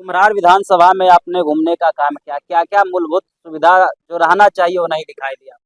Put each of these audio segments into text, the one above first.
कुम्हरार विधानसभा में आपने घूमने का काम किया, क्या क्या मूलभूत सुविधा जो रहना चाहिए वो नहीं दिखाई दिया?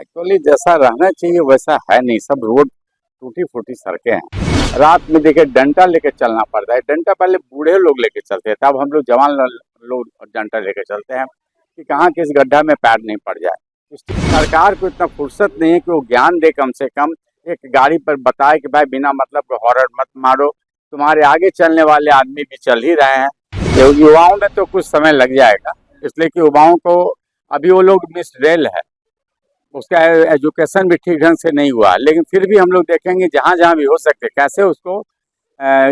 एक्चुअली जैसा रहना चाहिए वैसा है नहीं, सब रोड टूटी फूटी सड़कें हैं। रात में देखिए डंडा लेके चलना पड़ता है। डंडा पहले बूढ़े लोग लेके चलते थे, अब हम लोग जवान लोग डंडा लेके चलते हैं कि कहाँ किस गड्ढा में पैर नहीं पड़ जाए। सरकार को इतना फुर्सत नहीं है कि वो ज्ञान दे, कम से कम एक गाड़ी पर बताए कि भाई बिना मतलब के हॉर्न मत मारो, तुम्हारे आगे चलने वाले आदमी भी चल ही रहे हैं। तो युवाओं में तो कुछ समय लग जाएगा, इसलिए कि युवाओं को अभी वो लोग मिस रेल है, उसका एजुकेशन भी ठीक ढंग से नहीं हुआ, लेकिन फिर भी हम लोग देखेंगे जहाँ जहाँ भी हो सकते कैसे उसको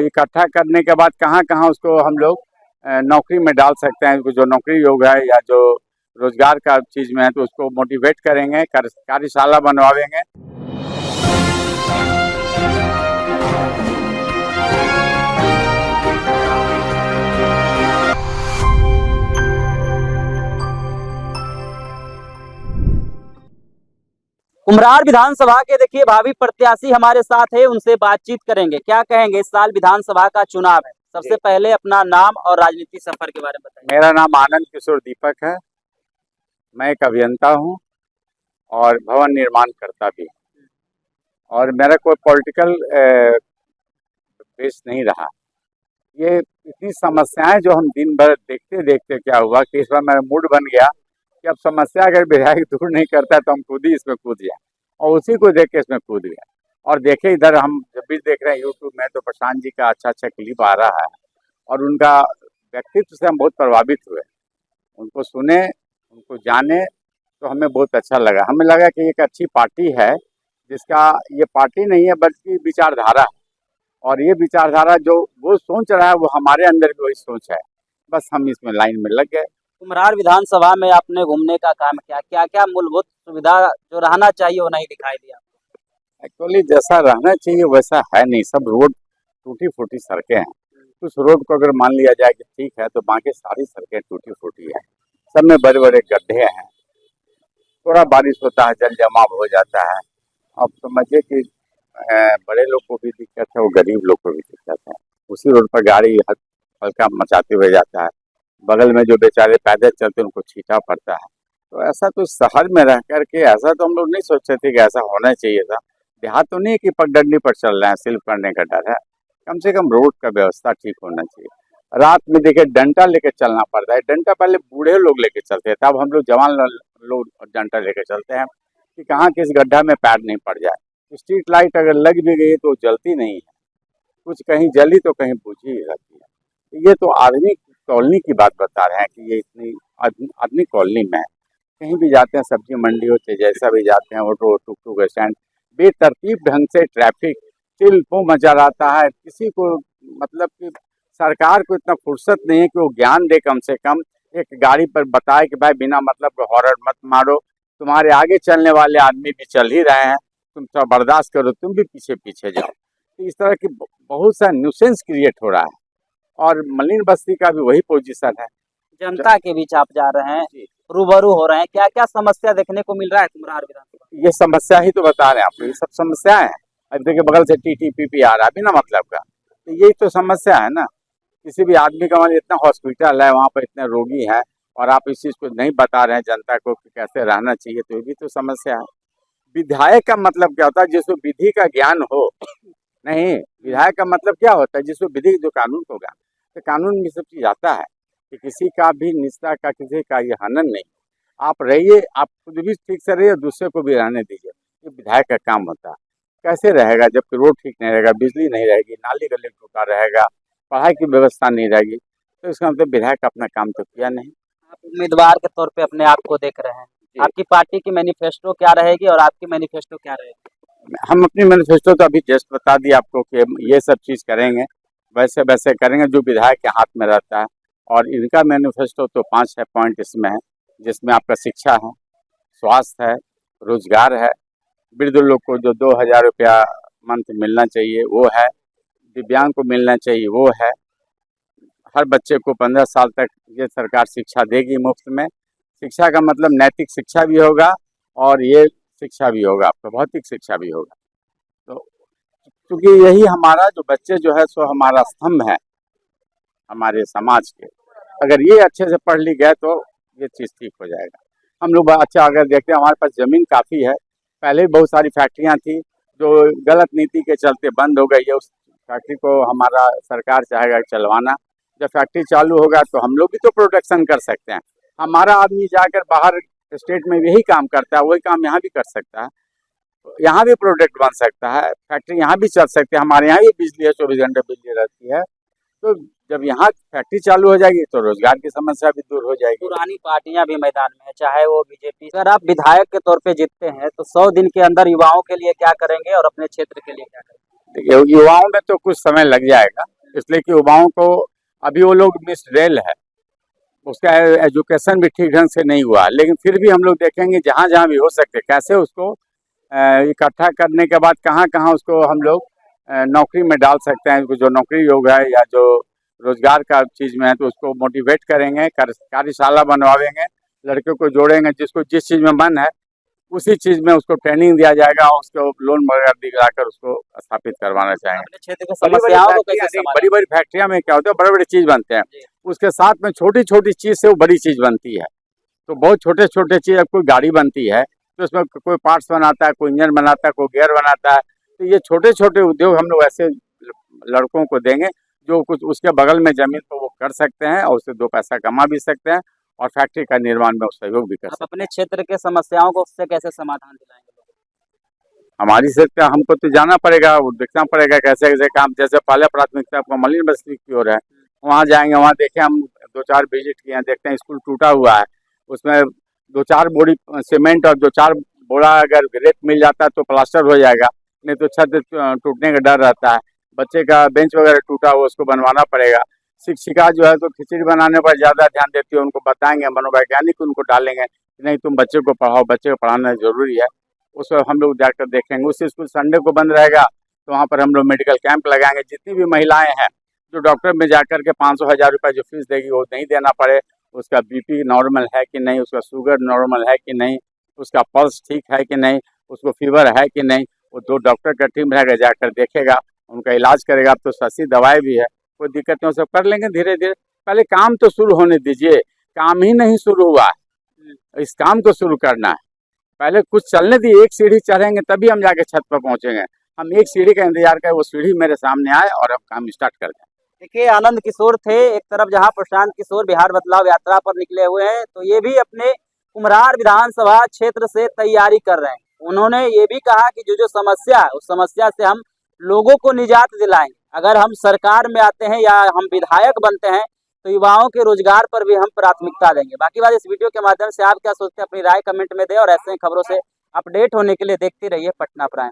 इकट्ठा करने के बाद कहाँ कहाँ उसको हम लोग नौकरी में डाल सकते हैं। जो नौकरी योग है या जो रोजगार का चीज़ में है तो उसको मोटिवेट करेंगे, कार्यशाला बनवाएंगे। कुम्हरार विधानसभा के देखिए भावी प्रत्याशी हमारे साथ है, उनसे बातचीत करेंगे। क्या कहेंगे, इस साल विधानसभा का चुनाव है, सबसे पहले अपना नाम और राजनीति सफर के बारे में बताइए। मेरा नाम आनंद किशोर दीपक है, मैं एक अभियंता हूँ और भवन निर्माण करता भी हूँ, और मेरा कोई पॉलिटिकल बेस नहीं रहा। ये इतनी समस्याएं जो हम दिन भर देखते देखते क्या हुआ कि इस बार मेरा मूड बन गया कि अब समस्या अगर विधायक दूर नहीं करता है तो हम खुद ही इसमें कूद गए, और उसी को देख के इसमें कूद गए। और देखे इधर हम जब भी देख रहे हैं यूट्यूब में तो प्रशांत जी का अच्छा अच्छा क्लिप आ रहा है, और उनका व्यक्तित्व से हम बहुत प्रभावित हुए। उनको सुने, उनको जाने, तो हमें बहुत अच्छा लगा। हमें लगा कि एक अच्छी पार्टी है, जिसका ये पार्टी नहीं है बल्कि विचारधारा है, और ये विचारधारा जो वो सोच रहा है वो हमारे अंदर भी वही सोच है। बस हम इसमें लाइन में लग गए। कुम्हरार विधानसभा में आपने घूमने का काम किया, क्या क्या मूलभूत सुविधा जो रहना चाहिए वो नहीं दिखाई दिया? एक्चुअली जैसा रहना चाहिए वैसा है नहीं, सब रोड टूटी फूटी सड़कें हैं। कुछ रोड को अगर मान लिया जाए कि ठीक है तो बाकी सारी सड़कें टूटी फूटी है, सब में बड़े बड़े गड्ढे हैं, थोड़ा बारिश होता है जल जमाव हो जाता है। अब समझिए कि बड़े लोग को भी दिक्कत है, वो गरीब लोग को भी दिक्कत है। उसी रोड पर गाड़ी हल्का मचाते हुए जाता है, बगल में जो बेचारे पैदल चलते हैं उनको छींटा पड़ता है। तो ऐसा तो शहर में रह करके ऐसा तो हम लोग नहीं सोचते थे कि ऐसा होना चाहिए था। देहात तो नहीं कि पगडंडी पर चल रहे हैं, स्लिप करने का डर है। कम से कम रोड का व्यवस्था ठीक होना चाहिए। रात में देखिए डंडा लेके चलना पड़ता है। डंडा पहले बूढ़े लोग लेके चलते थे, अब हम लोग जवान लोग डंडा लेके चलते हैं कि कहाँ किस गड्ढा में पैर नहीं पड़ जाए। स्ट्रीट लाइट अगर लग भी गई तो जलती नहीं है, कुछ कहीं जली तो कहीं बुझी ही रहती है। ये तो आधुनिक कॉलोनी की बात बता रहे हैं कि ये इतनी आधुनिक कॉलोनी में है। कहीं भी जाते हैं, सब्जी मंडी हो चाहे जैसा भी जाते हैं, ऑटो टुक टुक स्टैंड, बेतरतीब ढंग से ट्रैफिक चिल मचा रहता है। किसी को मतलब कि सरकार को इतना फुर्सत नहीं है कि वो ज्ञान दे, कम से कम एक गाड़ी पर बताए कि भाई बिना मतलब के हॉर्न मत मारो, तुम्हारे आगे चलने वाले आदमी भी चल ही रहे हैं, तुम थोड़ा बर्दाश्त करो, तुम भी पीछे पीछे जाओ। तो इस तरह की बहुत सा न्यूसेंस क्रिएट हो रहा है, और मलिन बस्ती का भी वही पोजीशन है। जनता के बीच आप जा रहे हैं, रूबरू हो रहे हैं, क्या क्या समस्या देखने को मिल रहा है कुम्हरार विधानसभा? ये समस्या ही तो बता रहे हैं आपको, ये सब समस्याएं हैं। अब देखिए बगल से टीटीपीपी आ रहा है बिना मतलब का, तो यही तो समस्या है ना। किसी भी आदमी का मतलब इतना हॉस्पिटल है, वहाँ पर इतने रोगी हैं, और आप इस चीज़ को नहीं बता रहे हैं जनता को कि कैसे रहना चाहिए, तो ये भी तो समस्या है। विधायक का मतलब क्या होता है? जिसको विधि का ज्ञान हो। नहीं, विधायक का मतलब क्या होता है? जिसको विधि जो कानून होगा, तो कानून में सब चीज आता है कि किसी का भी निष्ठा का, किसी का ये हनन नहीं। आप रहिए, आप खुद भी ठीक से रहिए, दूसरे को भी रहने दीजिए। ये विधायक का काम होता है। कैसे रहेगा जबकि रोड ठीक नहीं रहेगा, बिजली नहीं रहेगी, नाली गली टूटा रहेगा, पढ़ाई की व्यवस्था नहीं रहेगी, तो इसका मतलब विधायक अपना काम तो किया नहीं। आप उम्मीदवार के तौर पे अपने आप को देख रहे हैं, आपकी पार्टी की मैनिफेस्टो क्या रहेगी और आपकी मैनिफेस्टो क्या रहेगी? हम अपनी मैनिफेस्टो तो अभी जस्ट बता दिया आपको कि ये सब चीज़ करेंगे, वैसे वैसे करेंगे जो विधायक के हाथ में रहता है। और इनका मैनिफेस्टो तो 5-6 पॉइंट इसमें है, जिसमें आपका शिक्षा है, स्वास्थ्य है, रोजगार है, वृद्ध लोग को जो 2,000 रुपया मंथ मिलना चाहिए वो है, दिव्यांग को मिलना चाहिए वो है, हर बच्चे को 15 साल तक ये सरकार शिक्षा देगी मुफ्त में। शिक्षा का मतलब नैतिक शिक्षा भी होगा, और ये शिक्षा भी होगा, आपका भौतिक शिक्षा भी होगा। तो क्योंकि यही हमारा जो बच्चे जो है सो हमारा स्तंभ है, हमारे समाज के। अगर ये अच्छे से पढ़ लिख गए तो ये चीज़ ठीक हो जाएगा। हम लोग अच्छा अगर देखते हैं, हमारे पास ज़मीन काफ़ी है, पहले भी बहुत सारी फैक्ट्रियाँ थी जो गलत नीति के चलते बंद हो गई है। उस फैक्ट्री को हमारा सरकार चाहेगा चलवाना। जब फैक्ट्री चालू होगा तो हम लोग भी तो प्रोडक्शन कर सकते हैं। हमारा आदमी जाकर बाहर स्टेट में यही काम करता है, वही काम यहाँ भी कर सकता है, यहाँ भी प्रोडक्ट बन सकता है, फैक्ट्री यहाँ भी चल सकती है। हमारे यहाँ भी बिजली है, 24 घंटे बिजली रहती है। तो जब यहाँ फैक्ट्री चालू हो जाएगी तो रोजगार की समस्या भी दूर हो जाएगी। पुरानी पार्टियां भी मैदान में है, चाहे वो बीजेपी। अगर आप विधायक के तौर पे जीतते हैं तो 100 दिन के अंदर युवाओं के लिए क्या करेंगे और अपने क्षेत्र के लिए क्या करेंगे? देखिए, युवाओं में तो कुछ समय लग जाएगा, इसलिए कि युवाओं को अभी वो लोग मिस रेल है, उसका एजुकेशन भी ठीक ढंग से नहीं हुआ, लेकिन फिर भी हम लोग देखेंगे जहाँ जहाँ भी हो सकते कैसे उसको इकट्ठा करने के बाद कहाँ कहाँ उसको हम लोग नौकरी में डाल सकते हैं। जो नौकरी योग है या जो रोजगार का चीज़ में है तो उसको मोटिवेट करेंगे, कार्यशाला बनवाएंगे, लड़कियों को जोड़ेंगे, जिसको जिस चीज़ में मन है उसी चीज़ में उसको ट्रेनिंग दिया जाएगा और उसको लोन वगैरह दिलाकर उसको स्थापित करवाना चाहेंगे। अपने क्षेत्र की समस्याओं को कैसे समाधान? बड़ी बड़ी फैक्ट्रिया में क्या होता है, बड़े बड़े चीज़ बनते हैं, उसके साथ में छोटी छोटी चीज़ से वो बड़ी चीज़ बनती है। तो बहुत छोटे छोटे चीज़, कोई गाड़ी बनती है तो उसमें कोई पार्ट्स बनाता है, कोई इंजन बनाता है, कोई गियर बनाता है। तो ये छोटे छोटे उद्योग हम लोग ऐसे लड़कों को देंगे जो कुछ उसके बगल में जमीन तो वो कर सकते हैं और उससे 2 पैसा कमा भी सकते हैं और फैक्ट्री का निर्माण में सहयोग भी कर सकते हैं। आप अपने क्षेत्र के समस्याओं को उससे कैसे समाधान दिलाएंगे? हमारी से हमको तो जाना पड़ेगा, वो देखना पड़ेगा कैसे कैसे काम। जैसे पहले प्राथमिकता आपको मलिन बस्ती की ओर है, वहाँ जाएंगे, वहाँ देखें, हम 2-4 विजिट किए हैं, देखते हैं स्कूल टूटा हुआ है, उसमें 2-4 बोरी सीमेंट और 2-4 बोरा अगर रेत मिल जाता है तो प्लास्टर हो जाएगा, नहीं तो छत टूटने का डर रहता है। बच्चे का बेंच वगैरह टूटा हुआ उसको बनवाना पड़ेगा। शिक्षिका जो है तो खिचड़ी बनाने पर ज़्यादा ध्यान देती है, उनको बताएंगे, मनोवैज्ञानिक उनको डालेंगे, नहीं तुम बच्चे को पढ़ाओ, बच्चे को पढ़ाना जरूरी है। उसको हम लोग जाकर देखेंगे। उस स्कूल संडे को बंद रहेगा तो वहाँ पर हम लोग मेडिकल कैंप लगाएंगे। जितनी भी महिलाएं हैं जो डॉक्टर में जाकर के 500-1000 रुपये जो फीस देगी वो नहीं देना पड़े, उसका बीपी नॉर्मल है कि नहीं, उसका शुगर नॉर्मल है कि नहीं, उसका पल्स ठीक है कि नहीं, उसको फीवर है कि नहीं, वो 2 डॉक्टर का टीम रहेगा, जाकर देखेगा, उनका इलाज करेगा। अब तो सस्ती दवाई भी है, कोई दिक्कत नहीं, सब कर लेंगे धीरे धीरे। पहले काम तो शुरू होने दीजिए, काम ही नहीं शुरू हुआ, इस काम को शुरू करना है। पहले कुछ चलने दी, एक सीढ़ी चढ़ेंगे तभी हम जाके छत पर पहुंचेंगे। हम एक सीढ़ी का इंतजार करें, वो सीढ़ी मेरे सामने आए और अब काम स्टार्ट कर दें। देखिए, आनंद किशोर थे एक तरफ, जहां प्रशांत किशोर बिहार बदलाव यात्रा पर निकले हुए हैं, तो ये भी अपने कुम्हरार विधानसभा क्षेत्र से तैयारी कर रहे हैं। उन्होंने ये भी कहा कि जो जो समस्या है उस समस्या से हम लोगों को निजात दिलाएंगे। अगर हम सरकार में आते हैं या हम विधायक बनते हैं तो युवाओं के रोजगार पर भी हम प्राथमिकता देंगे। बाकी बात इस वीडियो के माध्यम से आप क्या सोचते हैं, अपनी राय कमेंट में दें और ऐसे ही खबरों से अपडेट होने के लिए देखते रहिए पटना प्राइम।